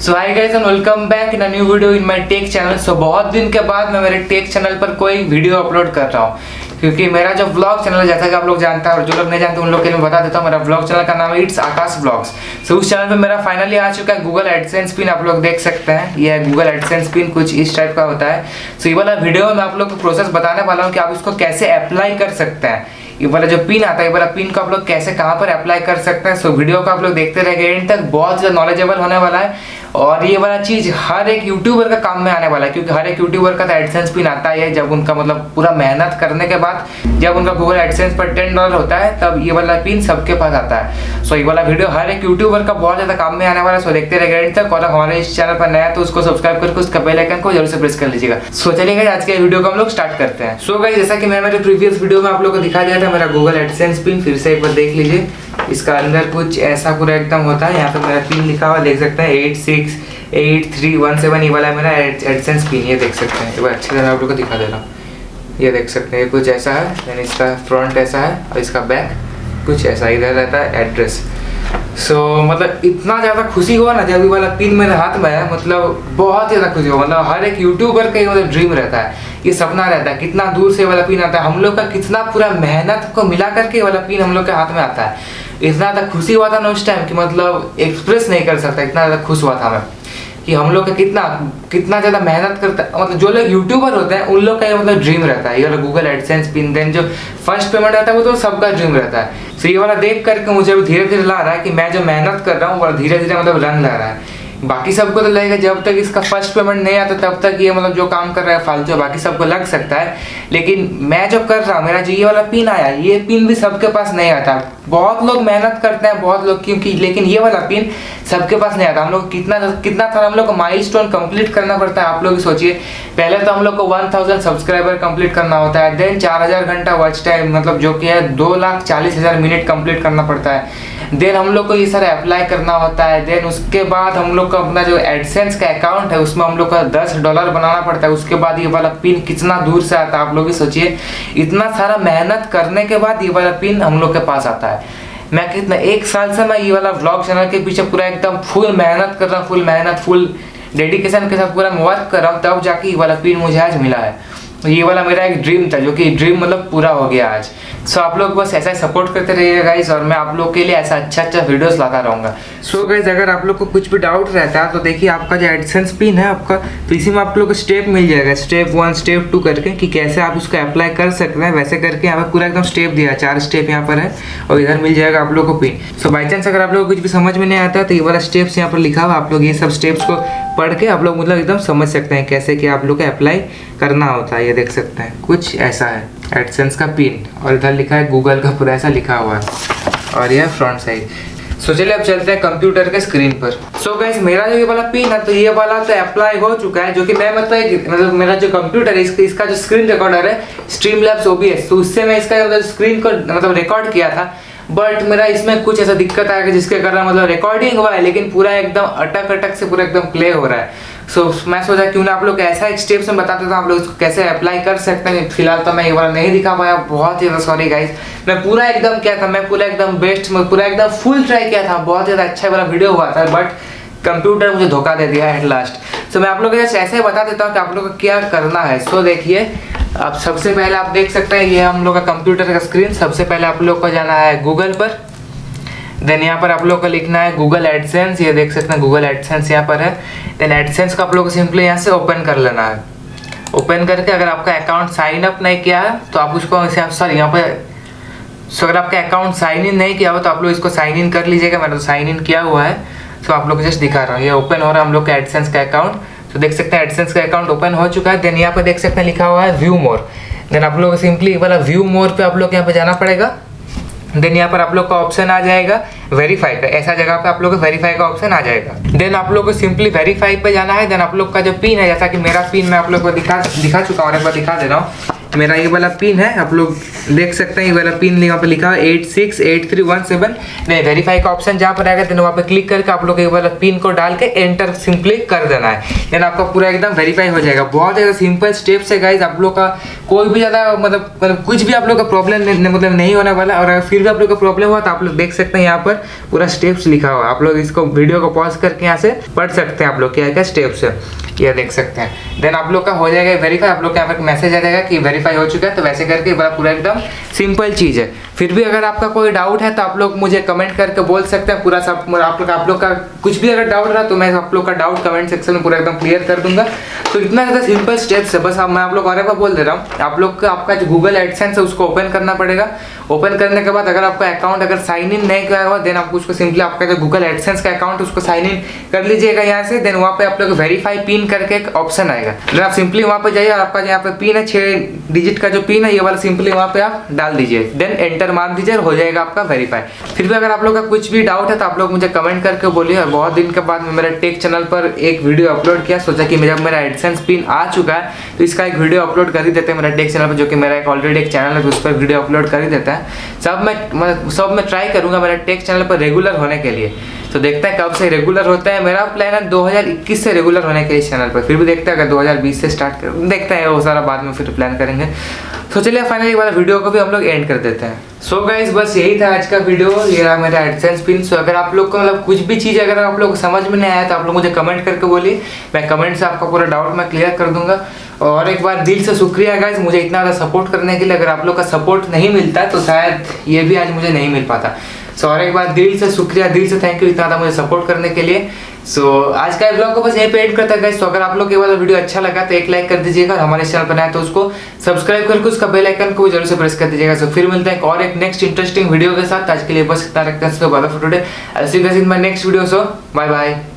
So hi guys and welcome back in a new video in my tech channel. So बहुत दिन के बाद मैं मेरे टेक चैनल पर कोई वीडियो अपलोड कर रहा हूँ, क्योंकि मेरा जो व्लॉग चैनल है, जैसा कि आप लोग जानते हैं और जो लोग नहीं जानते उन लोग के लिए बता देता हूँ। मेरा व्लॉग चैनल का नाम है इट्स आकाश व्लॉग्स। सो उस चैनल पे मेरा फाइनली आ चुका है गूगल एडसेंस पिन। आप लोग देख सकते हैं, ये है गूगल एडसेंस पिन, कुछ इस टाइप का होता है। सो ये वाला वीडियो में आप लोग को प्रोसेस बताने वाला हूँ कि आप इसको कैसे अप्लाई कर सकते हैं। ये वाला जो पिन आता है, ये वाला पिन को आप लोग कैसे कहाँ पर अप्लाई कर सकते हैं। सो वीडियो को आप लोग देखते रहेंगे एंड तक, बहुत ज़्यादा नॉलेजेबल होने वाला है। और ये वाला चीज़ हर एक यूट्यूबर का काम में आने वाला है, क्योंकि हर एक यूट्यूबर का एडसेंस पिन आता है जब उनका मतलब पूरा मेहनत करने के बाद जब उनका गूगल एडसेंस पर $10 होता है, तब ये वाला पिन सबके पास आता है। सो ये वाला वीडियो हर एक यूट्यूबर का बहुत ज़्यादा काम में आने वाला है। सो देखते रहेंगे एंड तक। और हमारे इस चैनल पर नया है तो उसको सब्सक्राइब करके उसका बेल आइकन को जरूर से प्रेस कर लीजिएगा। सो चलिए आज के वीडियो को हम लोग स्टार्ट करते हैं। सो गाइस, जैसा कि मैं मेरे प्रीवियस वीडियो में आप लोग को दिखा दिया था, मेरा गूगल एडसेंस पिन फिर से एक बार देख लीजिए। इसका अंदर कुछ ऐसा पूरा एकदम होता है। यहाँ पे मेरा पिन लिखा हुआ देख सकते हैं 868317। ये वाला मेरा एडसेंस पिन, ये देख सकते हैं। एक बार अच्छी तरह आप लोग को दिखा दे रहा हूँ। ये देख सकते हैं, कुछ ऐसा है, यानी इसका फ्रंट ऐसा है और इसका बैक कुछ ऐसा, इधर रहता है एड्रेस। सो मतलब इतना ज़्यादा खुशी हुआ ना जब ये वाला पिन मेरे हाथ में है, मतलब बहुत ज़्यादा खुशी हुआ। मतलब हर एक यूट्यूबर का मतलब ड्रीम रहता है, ये सपना रहता है, कितना दूर से वाला पिन आता है। हम लोग का कितना पूरा मेहनत को मिला करके वाला पिन हम लोग के हाथ में आता है। इतना ज़्यादा खुशी हुआ था ना उस टाइम कि मतलब एक्सप्रेस नहीं कर सकता, इतना ज़्यादा खुश हुआ था मैं कि हम लोग का कितना ज़्यादा मेहनत करता है। मतलब जो लोग यूट्यूबर होते हैं उन लोग का ये मतलब ड्रीम रहता है, ये वाला गूगल एडसेंस पिन। देन जो फर्स्ट पेमेंट आता है वो तो सबका ड्रीम रहता है। सो ये वाला देख करके मुझे भी धीरे धीरे लग रहा है कि मैं जो मेहनत कर रहा हूँ वो धीरे धीरे मतलब रंग ला रहा है। बाकी सबको तो लगेगा जब तक इसका फर्स्ट पेमेंट नहीं आता तब तक ये मतलब जो काम कर रहा है फालतू है, बाकी सबको लग सकता है। लेकिन मैं जो कर रहा हूँ, मेरा जो ये वाला पिन आया, ये पिन भी सबके पास नहीं आता। बहुत लोग मेहनत करते हैं, बहुत लोग, क्योंकि लेकिन ये वाला पिन सबके पास नहीं आता। हम लोग कितना सारा हम लोग को माइलस्टोन कंप्लीट करना पड़ता है। आप लोग सोचिए, पहले तो हम लोग को 1000 सब्सक्राइबर कंप्लीट करना होता है। देन 4000 घंटा वॉच टाइम, मतलब जो कि है 2,40,000 मिनट कंप्लीट करना पड़ता है। देन हम लोग को ये सारा अप्लाई करना होता है। देन उसके बाद हम लोग को अपना जो एडसेंस का अकाउंट है उसमें हम लोग का $10 बनाना पड़ता है। उसके बाद ये वाला पिन कितना दूर से आता है, आप लोग ही सोचिए। इतना सारा मेहनत करने के बाद ये वाला पिन हम लोग के पास आता है। मैं कितना 1 साल से मैं ये वाला व्लॉग चैनल के पीछे पूरा एकदम फुल मेहनत कर रहा हूँ, फुल डेडिकेशन के साथ पूरा वर्क कर रहा हूँ, तब जाके ये वाला पिन मुझे आज मिला है। तो ये वाला मेरा एक ड्रीम था, जो कि ड्रीम मतलब पूरा हो गया आज। सो आप लोग बस ऐसा ही सपोर्ट करते रहिएगा गाइस, और मैं आप लोग के लिए ऐसा अच्छा वीडियोस लाता रहूँगा। सो गाइस, अगर आप लोग को कुछ भी डाउट रहता है तो देखिए, आपका जो एडसेंस पिन है आपका, तो इसी में आप लोग को स्टेप मिल जाएगा, स्टेप 1 स्टेप 2 करके, कि कैसे आप उसको अप्लाई कर सकते हैं। वैसे करके यहाँ पर पूरा एकदम स्टेप दिया है, 4 स्टेप यहाँ पर है, और इधर मिल जाएगा आप लोग को पिन। सो बाई चांस अगर आप लोग को कुछ भी समझ में नहीं आता है तो ये वाला स्टेप्स यहाँ पर लिखा हुआ, आप लोग ये सब स्टेप्स को पढ़ के आप लोग मतलब एकदम समझ सकते हैं कैसे कि आप लोग को अप्लाई करना होता है। ये देख सकते हैं, कुछ ऐसा है एडसेंस का पिन, और इधर लिखा है गूगल का पूरा ऐसा लिखा हुआ है, और यह फ्रंट साइड। सो चलिए अब चलते हैं कंप्यूटर के स्क्रीन पर। सो गाइस, मेरा जो ये वाला पिन है, तो ये वाला तो अप्लाई हो चुका है, जो कि मैं मतलब मेरा जो कंप्यूटर है इसका जो स्क्रीन रिकॉर्डर है स्ट्रीमलैब्स OBS, तो उससे मैं इसका मतलब स्क्रीन को मतलब रिकॉर्ड किया था। बट मेरा इसमें कुछ ऐसा दिक्कत आया कि जिसके कारण मतलब रिकॉर्डिंग हुआ है, लेकिन पूरा एकदम अटक से पूरा एकदम प्ले हो रहा है। सो मैं सोचा क्यों ना आप लोग ऐसा एक स्टेप से बताते तो आप लोग इसको कैसे अप्लाई कर सकते हैं। फिलहाल तो मैं ये वाला नहीं दिखा पाया, बहुत ज़्यादा सॉरी गाइस। मैं पूरा एकदम क्या था, मैं पूरा एकदम बेस्ट, मैं पूरा एकदम फुल ट्राई किया था, बहुत ज़्यादा अच्छा वाला वीडियो हुआ था, बट कंप्यूटर मुझे धोखा दे दिया एट लास्ट। सो मैं आप लोग को ऐसे ही बता देता हूँ कि आप लोग को क्या करना है। सो देखिए, अब सबसे पहले आप देख सकते हैं ये हम लोग का कंप्यूटर का स्क्रीन। सबसे पहले आप लोग को जाना है गूगल पर। देन यहाँ पर आप लोग को लिखना है गूगल एडसेंस। ये देख सकते हैं गूगल एडसेंस यहाँ पर है। देन एडसेंस को आप लोग को सिंपली यहाँ से ओपन कर लेना है। ओपन करके अगर आपका अकाउंट साइन अप नहीं किया है तो आप उसको सॉरी यहाँ पर, सो अगर आपका अकाउंट साइन इन नहीं किया हो तो आप लोग इसको साइन इन कर लीजिएगा। मैंने तो साइन इन किया हुआ है, सो आप लोग को जस्ट दिखा रहा हूँ। ये ओपन हो रहा है हम लोग का एडसेंस का अकाउंट। तो देख सकते हैं एडसेंस का अकाउंट ओपन हो चुका है। देन यहाँ पर देख सकते हैं लिखा हुआ है व्यू मोर। देन आप लोग को सिंपली वाला व्यू मोर पे आप लोग यहाँ पे जाना पड़ेगा। देन यहाँ पर आप लोग का ऑप्शन आ जाएगा वेरीफाई का, ऐसा जगह पे आप लोग को वेरीफाई का ऑप्शन आ जाएगा। देन आप लोग को सिंपली वेरीफाई पे जाना है। देन आप लोग का जो पिन है, जैसा कि मेरा पिन मैं आप लोग को दिखा चुका हूँ, एक बार दिखा दे रहा हूँ। मेरा ये वाला पिन है, आप लोग देख सकते हैं ये वाला पिन यहाँ पे लिखा है 868317। नहीं, वेरीफाई का ऑप्शन जहाँ पर आएगा देन वहाँ पे क्लिक करके आप लोग ये वाला पिन को डाल के एंटर सिंपली कर देना है, देन आपका पूरा एकदम वेरीफाई हो जाएगा। बहुत ज़्यादा सिंपल स्टेप्स है गाइज, आप लोग का कोई भी ज़्यादा मतलब कुछ भी आप लोग का प्रॉब्लम मतलब नहीं होने वाला। और अगर फिर भी आप लोग का प्रॉब्लम हुआ तो आप लोग देख सकते हैं यहाँ पर पूरा स्टेप्स लिखा हुआ है, आप लोग इसको वीडियो को पॉज करके यहाँ से पढ़ सकते हैं आप लोग क्या क्या स्टेप्स है, ये देख सकते हैं। देन आप लोग का हो जाएगा वेरीफाई, आप लोग के यहाँ पर मैसेज आ जाएगा कि वेरीफाई हो चुका है। तो वैसे करके बड़ा पूरा एकदम सिंपल चीज़ है। फिर भी अगर आपका कोई डाउट है तो आप लोग मुझे कमेंट करके बोल सकते हैं, पूरा सब आप लोग का कुछ भी अगर डाउट रहा तो मैं आप लोग का डाउट कमेंट सेक्शन में पूरा एकदम क्लियर कर दूंगा। तो इतना ज़्यादा सिंपल स्टेप्स है, बस मैं आप लोग और एक बार बोल दे रहा हूँ। आप लोग का आपका जो गूगल एडसेंस है उसको ओपन करना पड़ेगा। ओपन करने के बाद अगर आपका अकाउंट अगर साइन इन नहीं किया हुआ देन आपको उसको सिंपली आपका जो गूगल एडसेंस का अकाउंट उसको साइन इन कर लीजिएगा यहाँ से। देन वहाँ पे आप लोग वेरीफाई पिन करके एक ऑप्शन आएगा, देन आप सिंपली वहाँ पे जाइए, आपका यहाँ पे पिन है 6 डिजिट का जो पिन है ये वाला सिंपली वहाँ पे आप डाल दीजिए, देन एंटर मार दीजिए, हो जाएगा आपका वेरीफाई। फिर भी अगर आप लोग का कुछ भी डाउट है तो आप लोग मुझे कमेंट करके बोलिए। और बहुत दिन के बाद मैं मेरे टेक चैनल पर एक वीडियो अपलोड किया, सोचा कि जब मेरा एडसेंस पिन आ चुका है तो इसका एक वीडियो अपलोड कर ही देते हैं मेरा टेक चैनल पर, जो कि मेरा एक ऑलरेडी एक चैनल है तो उस पर वीडियो अपलोड कर ही देता है। सब मैं ट्राई करूंगा मेरा टेक चैनल पर रेगुलर होने के लिए। तो देखते हैं कब से रेगुलर होता है। मेरा प्लान है 2021 से रेगुलर होने के इस चैनल पर, फिर भी देखते हैं अगर 2020 से स्टार्ट कर देखते हैं, वो सारा बाद में फिर प्लान करेंगे। तो चलिए फाइनली वाला वीडियो को भी हम लोग एंड कर देते हैं। सो गाइस बस यही था आज का वीडियो, ये रहा मेरा एडसेंस पिन। सो अगर आप लोग को मतलब कुछ भी चीज़ अगर आप लोग को समझ में नहीं आया तो आप लोग मुझे कमेंट करके बोलिए, मैं कमेंट से आपका पूरा डाउट मैं क्लियर कर दूंगा। और एक बार दिल से शुक्रिया गाइस मुझे इतना ज़्यादा सपोर्ट करने के लिए। अगर आप लोग का सपोर्ट नहीं मिलता तो शायद ये भी आज मुझे नहीं मिल पाता। सो और एक बार दिल से शुक्रिया, दिल से थैंक यू इतना ज़्यादा मुझे सपोर्ट करने के लिए। सो आज का ब्लॉग को बस यहीं पे एंड करता है गाइस। तो अगर आप लोग ये वाला वीडियो अच्छा लगा तो एक लाइक कर दीजिएगा, हमारे चैनल पर आए तो उसको सब्सक्राइब करके उसका बेल आइकन को जरूर से प्रेस कर दीजिएगा। सो फिर मिलते हैं और एक नेक्स्ट इंटरेस्टिंग वीडियो के साथ। आज के लिए बस इतना रखते हैं, bye bye for today. I see you guys in my next video. So bye bye.